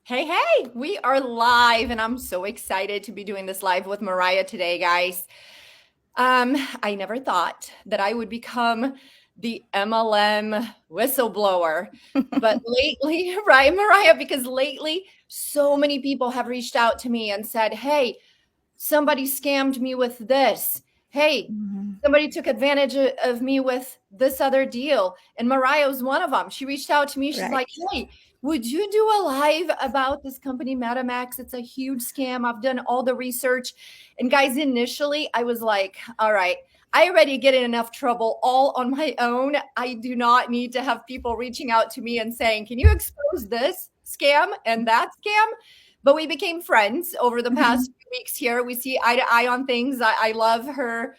Hey, we are live, and I'm so excited to be doing this live with Mariah today, guys. I never thought that I would become the MLM whistleblower, but lately, right, Mariah, because lately so many people have reached out to me and said, hey, somebody scammed me with this. Hey, Mhm. somebody took advantage of me with this other deal. And Mariah was one of them. She reached out to me. She's Right. like, hey, would you do a live about this company, Metamax? It's a huge scam. I've done all the research. And guys, initially, I was like, all right, I already get in enough trouble all on my own. I do not need to have people reaching out to me and saying, can you expose this scam and that scam? But we became friends over the past Mhm. few weeks here. We see eye to eye on things. I love her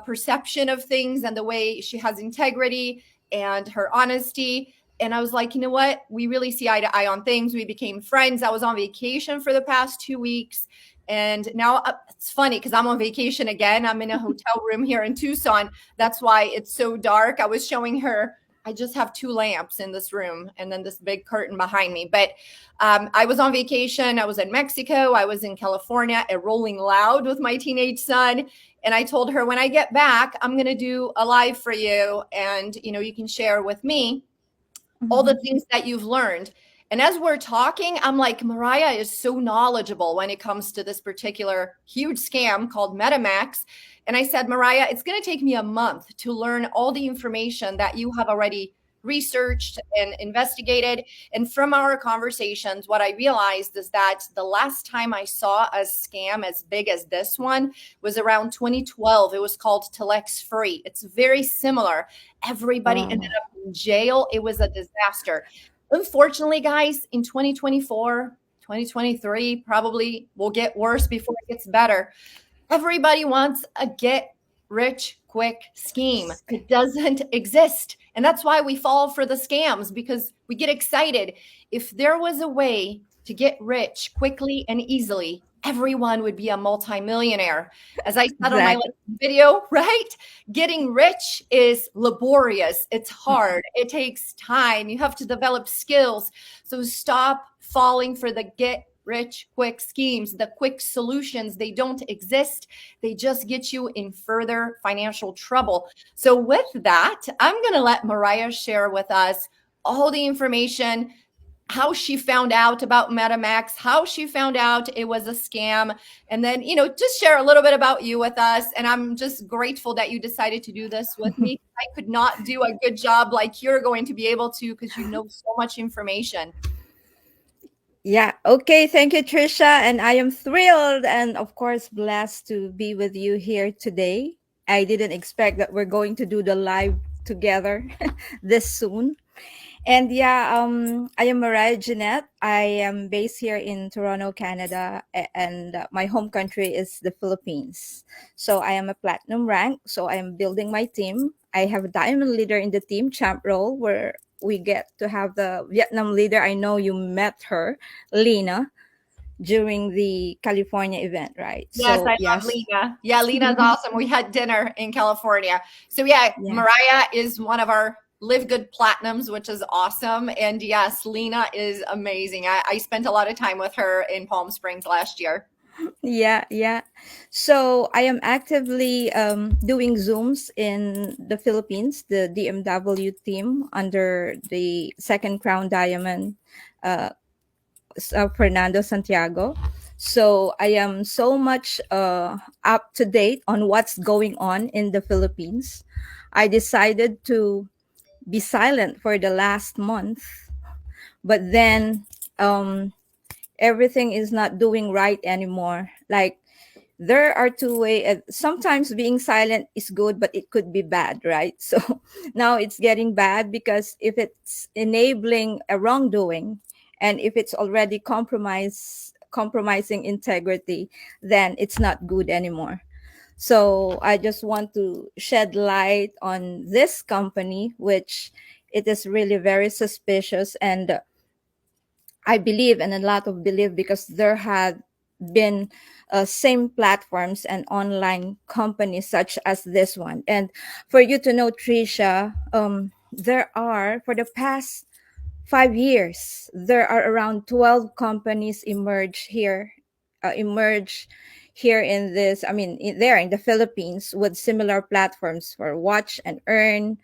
perception of things and the way she has integrity and her honesty. And I was like, you know what? We really see eye to eye on things. We became friends. I was on vacation for the past 2 weeks. And now it's funny because I'm on vacation again. I'm in a hotel room here in Tucson. That's why it's so dark. I was showing her, I just have two lamps in this room and then this big curtain behind me. But I was on vacation. I was in Mexico. I was in California at Rolling Loud with my teenage son. And I told her, when I get back, I'm going to do a live for you. And, you can share with me all the Mhm. things that you've learned. And as we're talking, I'm like, Mariah is so knowledgeable when it comes to this particular huge scam called Metamax. And I said, Mariah, it's going to take me a month to learn all the information that you have already researched and investigated. And from our conversations, what I realized is that the last time I saw a scam as big as this one was around 2012. It was called Telex Free. It's very similar. Everybody ended Wow. up in jail. It was a disaster. Unfortunately, guys, in 2024, 2023 probably will get worse before it gets better. Everybody wants a get rich quick scheme. It doesn't exist. And that's why we fall for the scams because we get excited. If there was a way to get rich quickly and easily, everyone would be a multimillionaire. As I said on my last Exactly. video, right? Getting rich is laborious. It's Mhm. hard. It takes time. You have to develop skills. So stop falling for the get rich quick schemes, the quick solutions. They don't exist. They just get you in further financial trouble. So, with that, I'm going to let Mariah share with us all the information, how she found out about MetaMax, how she found out it was a scam, and then, just share a little bit about you with us. And I'm just grateful that you decided to do this with me. I could not do a good job like you're going to be able to because you know so much information. Yeah. Okay. Thank you, Trisha. And I am thrilled and, of course, blessed to be with you here today. I didn't expect that we're going to do the live together this soon. And yeah, I am Mariah Jeanette. I am based here in Toronto, Canada, and my home country is the Philippines. So I am a platinum rank. So I am building my team. I have a diamond leader in the team, champ role, where we get to have the Vietnam leader. I know you met her, Lena, during the California event, right? Yes, So I love yes, Lena. Yeah, Lena's awesome. We had dinner in California. So yeah, yeah. Mariah is one of our Live Good Platinums, which is awesome. And yes, Lena is amazing. I spent a lot of time with her in Palm Springs last year. Yeah, yeah. So I am actively doing Zooms in the Philippines, the DMW team under the Second Crown Diamond, uh, Fernando Santiago. So I am so much up to date on what's going on in the Philippines. I decided to be silent for the last month, but then um, everything is not doing right anymore. Like there are two way sometimes being silent is good but it could be bad, right? So now it's getting bad because if it's enabling a wrongdoing and if it's already compromising integrity, then it's not good anymore. So I just want to shed light on this company, which it is really very suspicious. And I believe, and a lot of believe, because there had been same platforms and online companies such as this one. And for you to know, Trisha, there are for the past 5 years, there are around 12 companies emerge here in this, I mean, there in the Philippines with similar platforms for watch and earn,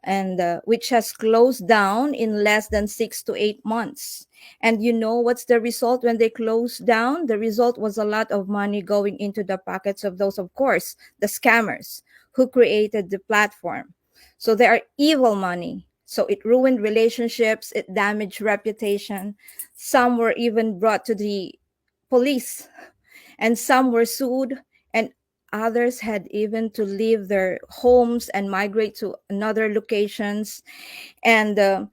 and which has closed down in less than 6 to 8 months. And you know what's the result when they closed down? The result was a lot of money going into the pockets of those, of course, the scammers who created the platform. So they are evil money. So it ruined relationships, it damaged reputation. Some were even brought to the police, and some were sued, and others had even to leave their homes and migrate to another locations, and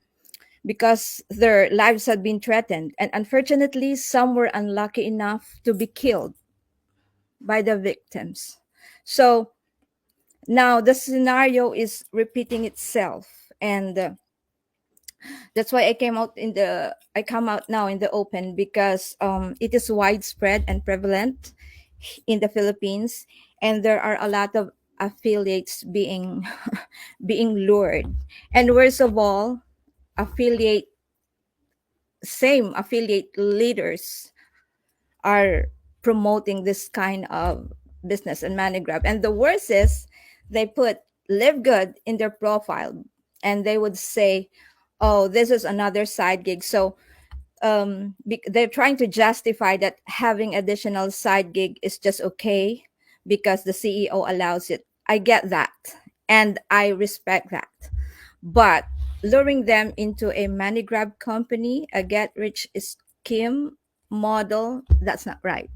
because their lives had been threatened. And unfortunately, some were unlucky enough to be killed by the victims. So now the scenario is repeating itself, and that's why I come out now in the open, because it is widespread and prevalent in the Philippines, and there are a lot of affiliates being being lured. And worst of all, affiliate same affiliate leaders are promoting this kind of business and money grab. And the worst is they put live good in their profile, and they would say, oh, this is another side gig. So they're trying to justify that having additional side gig is just okay because the CEO allows it. I get that, and I respect that. But luring them into a money grab company, a get rich scheme model, that's not right.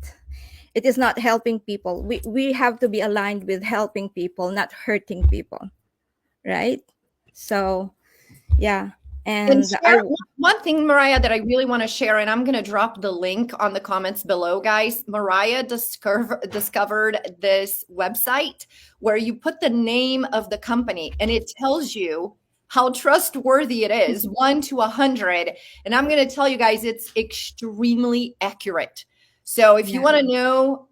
It is not helping people. We have to be aligned with helping people, not hurting people, right? So yeah. And And share one thing, Mariah, that I really want to share, and I'm going to drop the link on the comments below, guys. Mariah discovered this website where you put the name of the company and it tells you how trustworthy it is, 1 to 100. And I'm going to tell you guys, it's extremely accurate. So if you yeah. want to know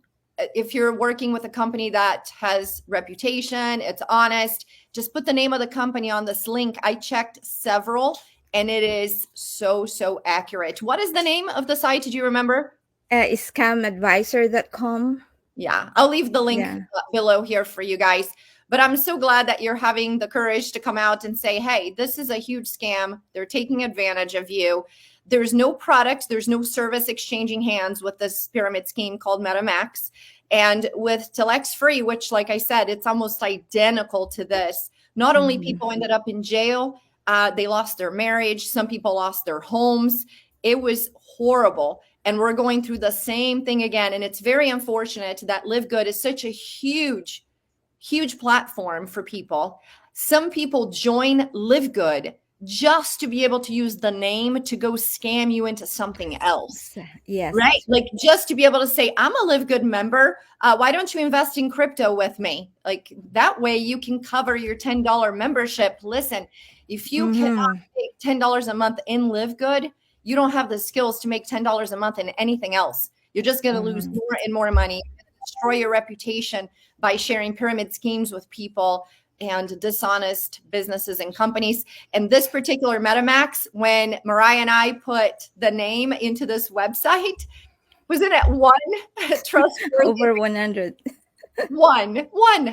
if you're working with a company that has reputation, it's honest, just put the name of the company on this link. I checked several and it is so accurate. What is the name of the site? Did you remember? Scamadvisor.com. Yeah, I'll leave the link Yeah. below here for you guys. But I'm so glad that you're having the courage to come out and say, hey, this is a huge scam. They're taking advantage of you. There's no product, there's no service exchanging hands with this pyramid scheme called Metamax. And with Telex Free, which, like I said, it's almost identical to this. Not only Mhm. people ended up in jail, they lost their marriage. Some people lost their homes. It was horrible. And we're going through the same thing again. And it's very unfortunate that Live Good is such a huge platform for people. Some people join Live Good just to be able to use the name to go scam you into something else. Yes, Right? that's right. Like just to be able to say, I'm a Live Good member. Why don't you invest in crypto with me? Like that way you can cover your $10 membership. Listen, if you cannot Mm-hmm. make $10 a month in Live Good, you don't have the skills to make $10 a month in anything else. You're just going to lose Mm-hmm. more and more money. You're going to destroy your reputation by sharing pyramid schemes with people and dishonest businesses and companies. And this particular MetaMax, when Mariah and I put the name into this website, was it at one trustworthy? Over 100. One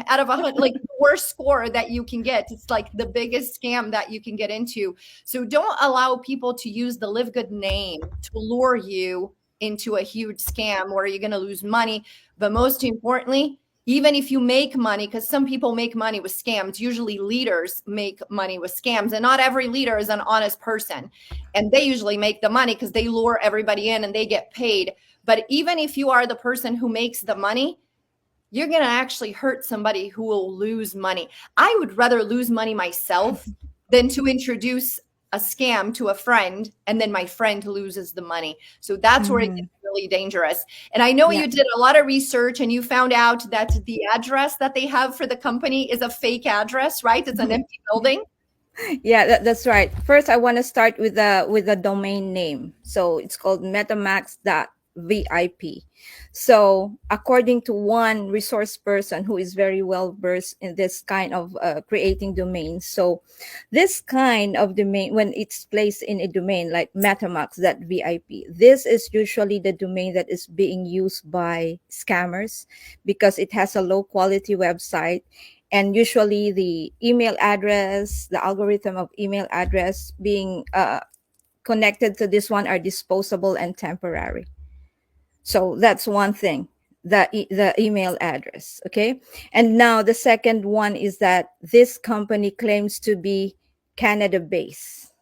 out of 100, like the worst score that you can get. It's like the biggest scam that you can get into. So don't allow people to use the Live Good name to lure you into a huge scam where you're going to lose money. But most importantly, even if you make money, because some people make money with scams, usually leaders make money with scams, and not every leader is an honest person. And they usually make the money because they lure everybody in and they get paid. But even if you are the person who makes the money, you're going to actually hurt somebody who will lose money. I would rather lose money myself than to introduce a scam to a friend and then my friend loses the money. So that's where it Mm-hmm. gets really dangerous. And I know Yeah. you did a lot of research and you found out that the address that they have for the company is a fake address, right? It's an empty building. Yeah, that's right. First, I want to start with the domain name. So it's called metamax.com. VIP. So, according to one resource person who is very well versed in this kind of creating domains, so this kind of domain, when it's placed in a domain like Metamax, that VIP, this is usually the domain that is being used by scammers because it has a low quality website. And usually, the email address, the algorithm of email address being connected to this one are disposable and temporary. So that's one thing, the email address. Okay. And now the second one is that this company claims to be Canada based.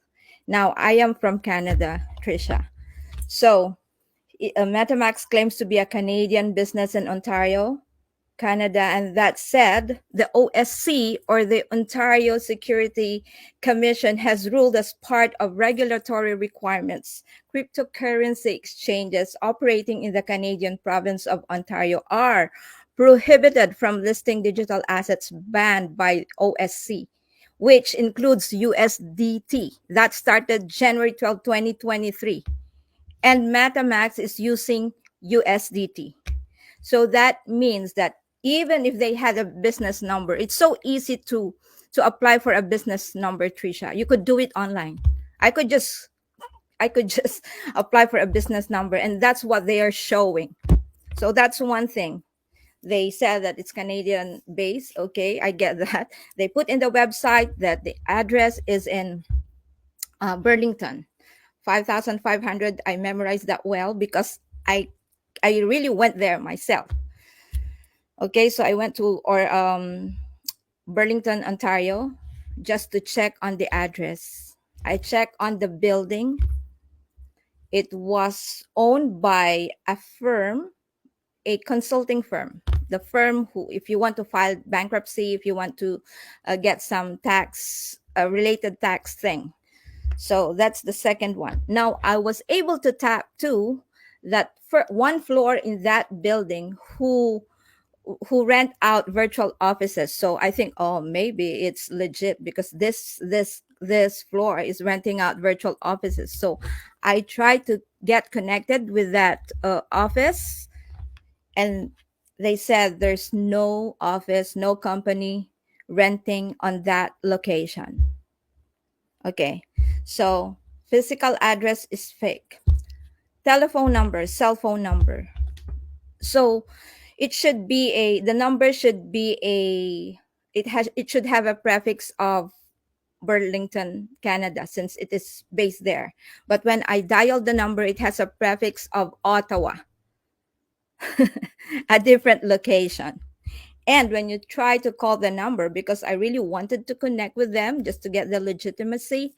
Now I am from Canada, Trisha. So Metamax claims to be a Canadian business in Ontario, Canada. And that said, the OSC, or the Ontario Security Commission, has ruled as part of regulatory requirements. Cryptocurrency exchanges operating in the Canadian province of Ontario are prohibited from listing digital assets banned by OSC, which includes USDT. That started January 12, 2023. And Metamax is using USDT. So that means that even if they had a business number, it's so easy to apply for a business number, Trisha. You could do it online. I could just I could just apply for a business number, and that's what they are showing. So that's one thing. They said that it's Canadian based. Okay, I get that. They put in the website that the address is in Burlington, 5,500. I memorized that well because I really went there myself. Okay, so I went to or Burlington, Ontario, just to check on the address. I checked on the building. It was owned by a firm, a consulting firm. The firm who, if you want to file bankruptcy, if you want to get some tax related tax thing. So that's the second one. Now I was able to tap to that for one floor in that building who rent out virtual offices. So I think, oh, maybe it's legit because this floor is renting out virtual offices. So I tried to get connected with that office, and they said there's no office, no company renting on that location. Okay, so physical address is fake. Telephone number, cell phone number. So it should be a the number should be a it should have a prefix of Burlington, Canada, since it is based there. But when I dialed the number, it has a prefix of Ottawa, a different location. And when you try to call the number, because I really wanted to connect with them just to get the legitimacy,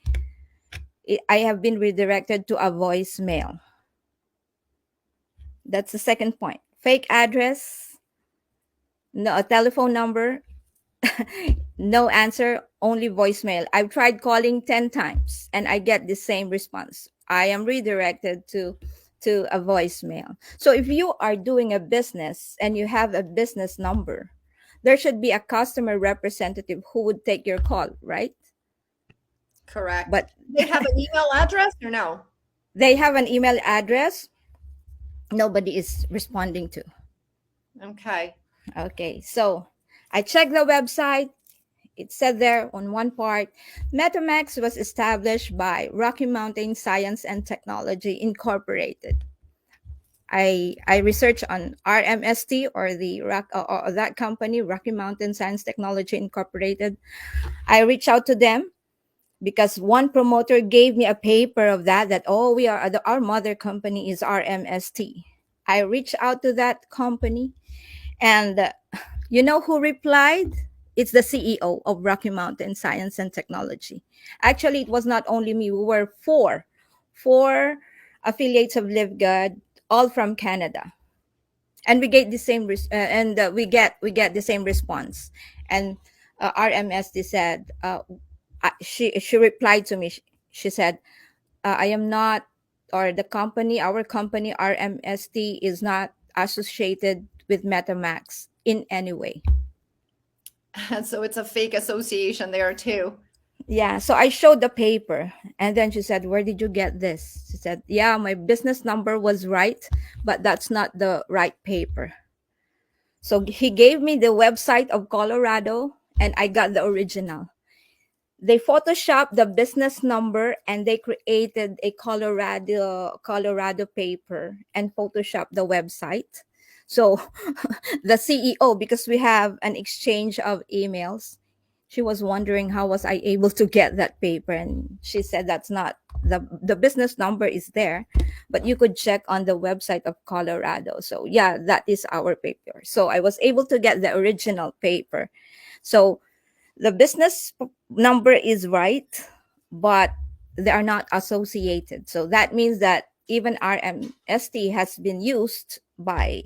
I have been redirected to a voicemail. That's the second point. Fake address, no, a telephone number, no answer, only voicemail. I've tried calling 10 times and I get the same response. I am redirected to a voicemail. So if you are doing a business and you have a business number, there should be a customer representative who would take your call, right? Correct. But They have an email address or no? they have an email address nobody is responding to. Okay. Okay, so I checked the website. It said there on one part, Metamax was established by Rocky Mountain Science and Technology Incorporated. I researched on RMST, or the or that company, Rocky Mountain Science Technology Incorporated. I reached out to them because one promoter gave me a paper of that oh, we are our mother company is RMST. I reached out to that company, and you know who replied? It's the CEO of Rocky Mountain Science and Technology. Actually, it was not only me. We were four affiliates of LiveGod, all from Canada, and we get the same we get the same response. And RMSD said, she replied to me. She said, I am not, or the company, our company RMST is not associated with Metamax in any way. So it's a fake association there too. Yeah, so I showed the paper, and then she said, "Where did you get this?" She said, "Yeah, my business number was right, but that's not the right paper." So he gave me the website of Colorado, and I got the original. They photoshopped the business number and they created a Colorado paper and photoshopped the website. So the CEO, because we have an exchange of emails, she was wondering how was I able to get that paper, and she said that's not the business number is there, but you could check on the website of Colorado. So yeah, that is our paper. So I was able to get the original paper. So the number is right, but they are not associated. So that means that even RMST has been used by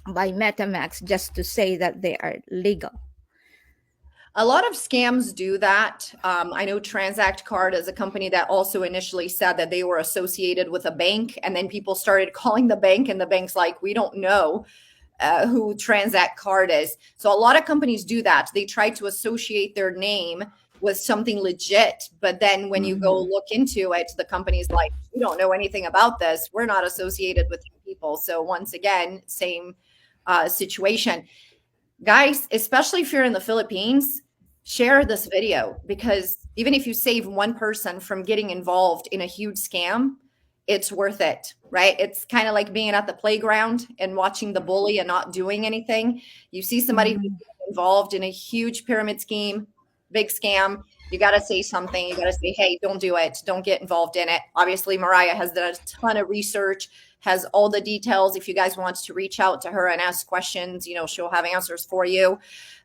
Metamax just to say that they are legal. A lot of scams do that. I know Transact Card is a company that also initially said that they were associated with a bank, and then people started calling the bank, and the bank's like, we don't know who Transact Card is. So a lot of companies do that. They try to associate their name with something legit, but then when you go Mhm. look into it, the company's like, we don't know anything about this. We're not associated with you people. So once again, same situation. Guys, especially if you're in the Philippines, share this video, because even if you save one person from getting involved in a huge scam, it's worth it, right? It's kind of like being at the playground and watching the bully and not doing anything. You see somebody who's Mhm. involved in a huge pyramid scheme, big scam, you got to say something. You got to say, hey, don't do it. Don't get involved in it. Obviously, Mariah has done a ton of research, has all the details. If you guys want to reach out to her and ask questions, she'll have answers for you.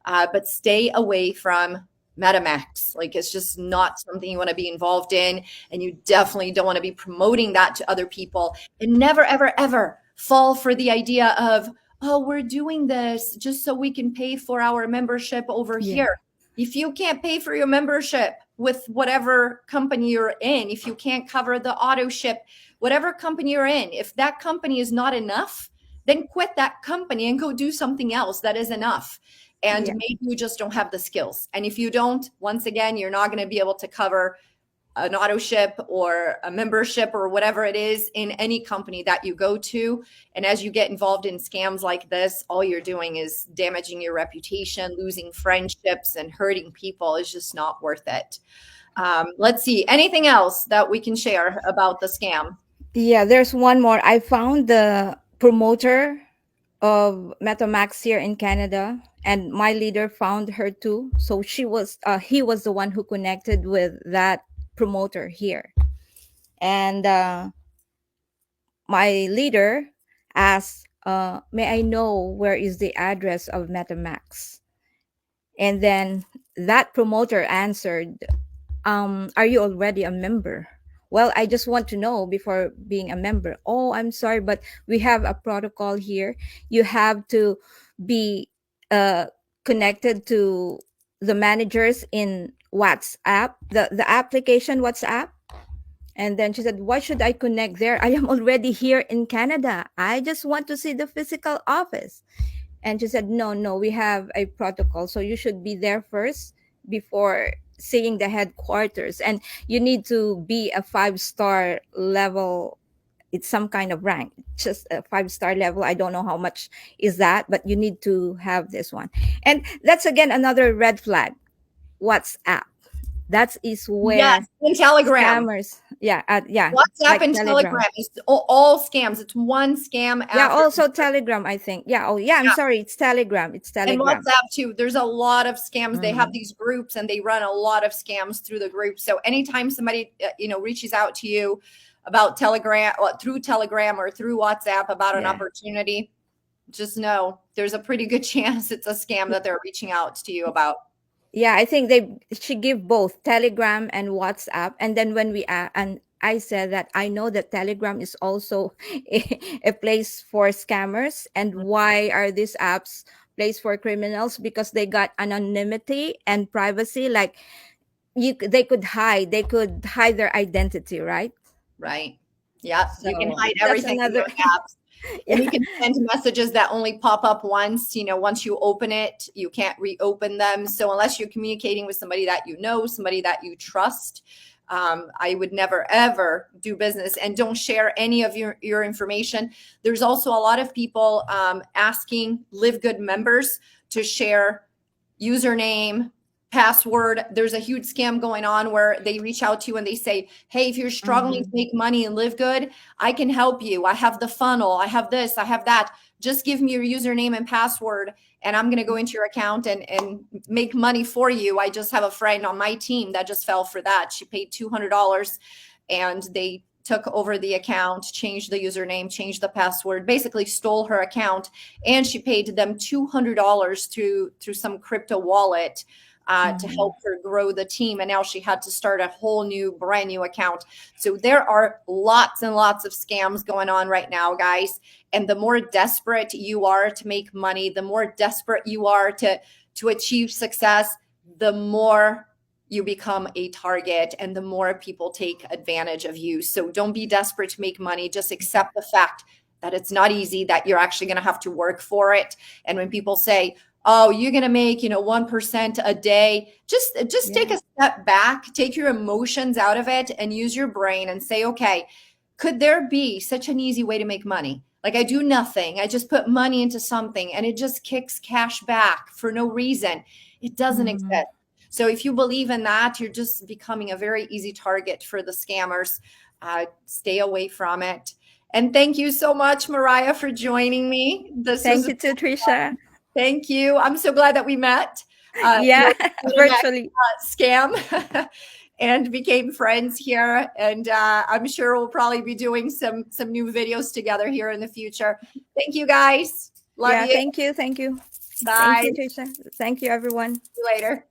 But stay away from Metamax. Like, it's just not something you want to be involved in. And you definitely don't want to be promoting that to other people. And never, ever, ever fall for the idea of, oh, we're doing this just so we can pay for our membership over Yeah. here. If you can't pay for your membership with whatever company you're in, if you can't cover the auto ship, whatever company you're in, if that company is not enough, then quit that company and go do something else that is enough. And Yeah. maybe you just don't have the skills. And if you don't, once again, you're not going to be able to cover an auto ship or a membership or whatever it is in any company that you go to. And as you get involved in scams like this, all you're doing is damaging your reputation, losing friendships, and hurting people. Is just not worth it. Let's see. Anything else that we can share about the scam? Yeah, there's one more. I found the promoter of Metamax here in Canada, and my leader found her too. So he was the one who connected with that promoter here. And my leader asked, "May I know where is the address of Metamax?" And then that promoter answered, "Are you already a member?" "Well, I just want to know before being a member." "Oh, I'm sorry, but we have a protocol here. You have to be uh, connected to the managers in WhatsApp, the application WhatsApp." And then she said, "Why should I connect there? I am already here in Canada. I just want to see the physical office." And she said, "No, no, we have a protocol. So you should be there first before seeing the headquarters. And you need to be a 5-star level. It's some kind of rank, just a 5-star level. I don't know how much is that, but you need to have this one." And that's again another red flag. WhatsApp. That is Yes, where and Telegram. scammers, yeah, WhatsApp like and Telegram. Telegram is all scams. It's one scam Yeah, after also another. Telegram, I think. Yeah, oh yeah, I'm sorry, it's Telegram. It's And Telegram. WhatsApp too. There's a lot of scams. They have Mm, these groups and they run a lot of scams through the group. So anytime somebody reaches out to you about Telegram, through Telegram or through WhatsApp about an yeah. opportunity, just know there's a pretty good chance it's a scam that they're reaching out to you about. Yeah, I think they she give both Telegram and WhatsApp, and then when we and I said that I know that Telegram is also a place for scammers, and why are these apps place for criminals? Because they got anonymity and privacy. Like they could hide their identity, right? Right. Yeah. You can So hide that's everything in another those apps. And Yeah. you can send messages that only pop up once. Once you open it, you can't reopen them. So unless you're communicating with somebody that you know, somebody that you trust, I would never, ever do business, and don't share any of your information. There's also a lot of people asking Live Good members to share username, password. There's a huge scam going on where they reach out to you and they say, hey, if you're struggling to Mhm. make money and live good, I can help you. I have the funnel. I have this. I have that. Just give me your username and password, and I'm going to go into your account and make money for you. I just have a friend on my team that just fell for that. She paid $200 and they took over the account, changed the username, changed the password, basically stole her account, and she paid them $200 through some crypto wallet to Mhm. help her grow the team. And now she had to start a whole new, brand new account. So there are lots and lots of scams going on right now, guys. And the more desperate you are to make money, the more desperate you are to achieve success, the more you become a target and the more people take advantage of you. So don't be desperate to make money. Just accept the fact that it's not easy, that you're actually going to have to work for it. And when people say, oh, you're going to make 1% a day, just take Yeah. a step back, take your emotions out of it, and use your brain and say, okay, could there be such an easy way to make money? Like, I do nothing, I just put money into something and it just kicks cash back for no reason. It doesn't Mhm. exist. So if you believe in that, you're just becoming a very easy target for the scammers. Stay away from it. And thank you so much, Mariah, for joining me. This was Thank you too, Trisha. Thank you. I'm so glad that we met. Yeah, Metamax virtually. scam and became friends here. And I'm sure we'll probably be doing some new videos together here in the future. Thank you, guys. Love Yeah, you. thank you. Thank you. Thank Bye. you, See Trisha. Thank you, everyone. you later.